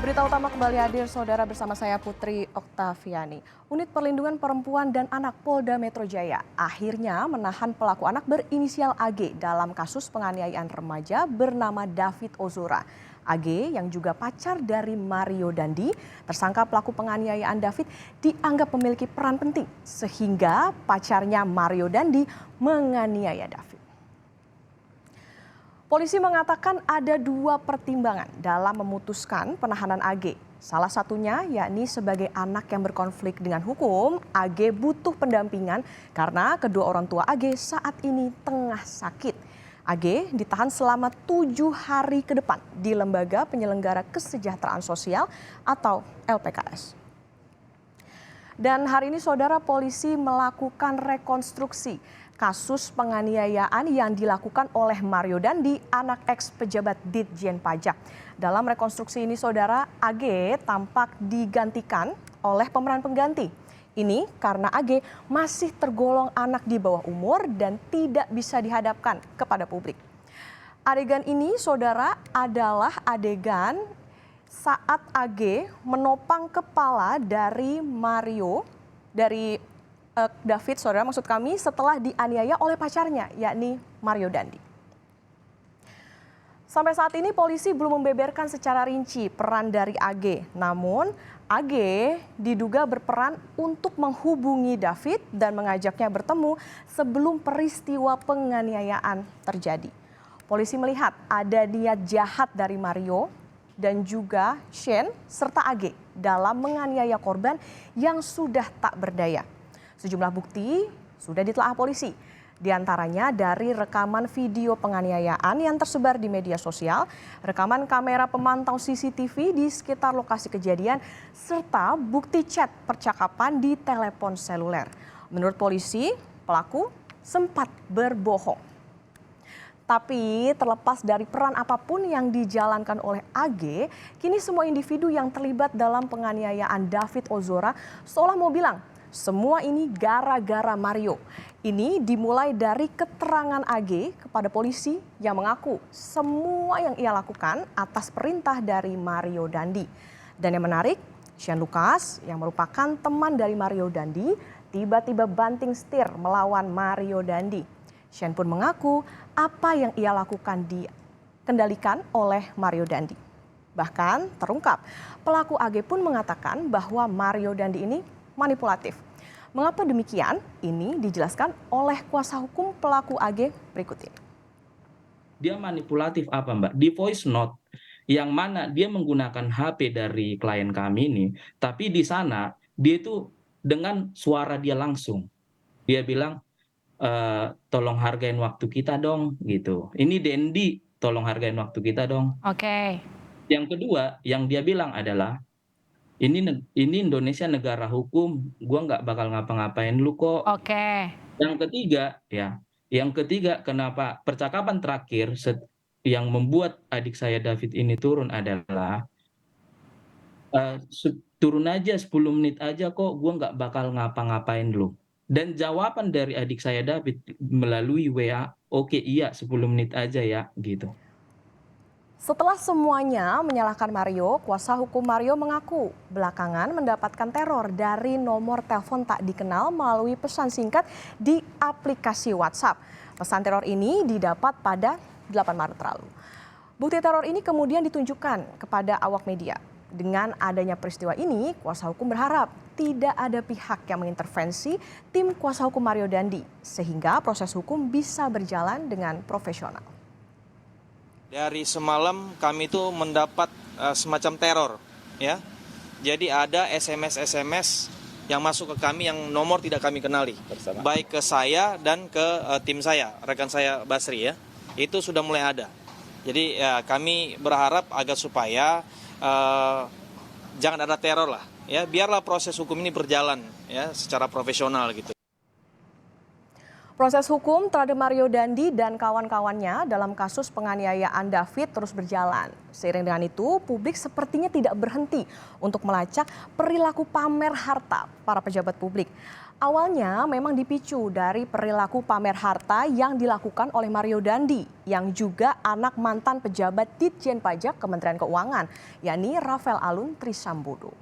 Berita utama kembali hadir saudara bersama saya Putri Oktaviani. Unit Perlindungan Perempuan dan Anak Polda Metro Jaya akhirnya menahan pelaku anak berinisial AG dalam kasus penganiayaan remaja bernama David Ozora. AG yang juga pacar dari Mario Dandi, tersangka pelaku penganiayaan David dianggap memiliki peran penting sehingga pacarnya Mario Dandi menganiaya David. Polisi mengatakan ada dua pertimbangan dalam memutuskan penahanan AG. Salah satunya yakni sebagai anak yang berkonflik dengan hukum, AG butuh pendampingan karena kedua orang tua AG saat ini tengah sakit. AG ditahan selama 7 hari ke depan di Lembaga Penyelenggara Kesejahteraan Sosial atau LPKS. Dan hari ini saudara, polisi melakukan rekonstruksi kasus penganiayaan yang dilakukan oleh Mario Dandi, anak ex pejabat Ditjen Pajak. Dalam rekonstruksi ini saudara, AG tampak digantikan oleh pemeran pengganti. Ini karena AG masih tergolong anak di bawah umur dan tidak bisa dihadapkan kepada publik. Adegan ini saudara adalah adegan saat AG menopang kepala dari David, saudara, maksud kami, setelah dianiaya oleh pacarnya, yakni Mario Dandi. Sampai saat ini polisi belum membeberkan secara rinci peran dari AG. Namun AG diduga berperan untuk menghubungi David dan mengajaknya bertemu sebelum peristiwa penganiayaan terjadi. Polisi melihat ada niat jahat dari Mario dan juga Shane serta AG dalam menganiaya korban yang sudah tak berdaya. Sejumlah bukti sudah ditelaah polisi, di antaranya dari rekaman video penganiayaan yang tersebar di media sosial, rekaman kamera pemantau CCTV di sekitar lokasi kejadian, serta bukti chat percakapan di telepon seluler. Menurut polisi, pelaku sempat berbohong. Tapi terlepas dari peran apapun yang dijalankan oleh AG, kini semua individu yang terlibat dalam penganiayaan David Ozora seolah mau bilang, semua ini gara-gara Mario. Ini dimulai dari keterangan AG kepada polisi yang mengaku semua yang ia lakukan atas perintah dari Mario Dandi. Dan yang menarik, Shane Lucas yang merupakan teman dari Mario Dandi tiba-tiba banting setir melawan Mario Dandi. Shane pun mengaku apa yang ia lakukan dikendalikan oleh Mario Dandi. Bahkan terungkap, pelaku AG pun mengatakan bahwa Mario Dandi ini manipulatif. Mengapa demikian? Ini dijelaskan oleh kuasa hukum pelaku AG berikut ini. Dia manipulatif apa, Mbak? Di voice note yang mana dia menggunakan HP dari klien kami ini, tapi di sana dia itu dengan suara dia langsung. Dia bilang, tolong hargain waktu kita dong, gitu. Ini Dendi, tolong hargain waktu kita dong. Oke. Yang kedua, yang dia bilang adalah, ini Indonesia negara hukum, gua nggak bakal ngapa-ngapain lu kok. Oke. Yang ketiga kenapa percakapan terakhir yang membuat adik saya David ini turun adalah, "Turun aja 10 menit aja kok, gua nggak bakal ngapa-ngapain lu." Dan jawaban dari adik saya David melalui WA, "Oke, iya 10 menit aja ya," gitu. Setelah semuanya menyalahkan Mario, kuasa hukum Mario mengaku belakangan mendapatkan teror dari nomor telepon tak dikenal melalui pesan singkat di aplikasi WhatsApp. Pesan teror ini didapat pada 8 Maret lalu. Bukti teror ini kemudian ditunjukkan kepada awak media. Dengan adanya peristiwa ini, kuasa hukum berharap tidak ada pihak yang mengintervensi tim kuasa hukum Mario Dandi, sehingga proses hukum bisa berjalan dengan profesional. Dari semalam kami itu mendapat semacam teror, ya. Jadi ada SMS yang masuk ke kami yang nomor tidak kami kenali, baik ke saya dan ke tim saya, rekan saya Basri, ya. Itu sudah mulai ada. Jadi ya, kami berharap agar supaya jangan ada teror lah, ya. Biarlah proses hukum ini berjalan, ya, secara profesional gitu. Proses hukum terhadap Mario Dandi dan kawan-kawannya dalam kasus penganiayaan David terus berjalan. Seiring dengan itu, publik sepertinya tidak berhenti untuk melacak perilaku pamer harta para pejabat publik. Awalnya memang dipicu dari perilaku pamer harta yang dilakukan oleh Mario Dandi, yang juga anak mantan pejabat Ditjen Pajak Kementerian Keuangan, yakni Rafael Alun Trisambodo.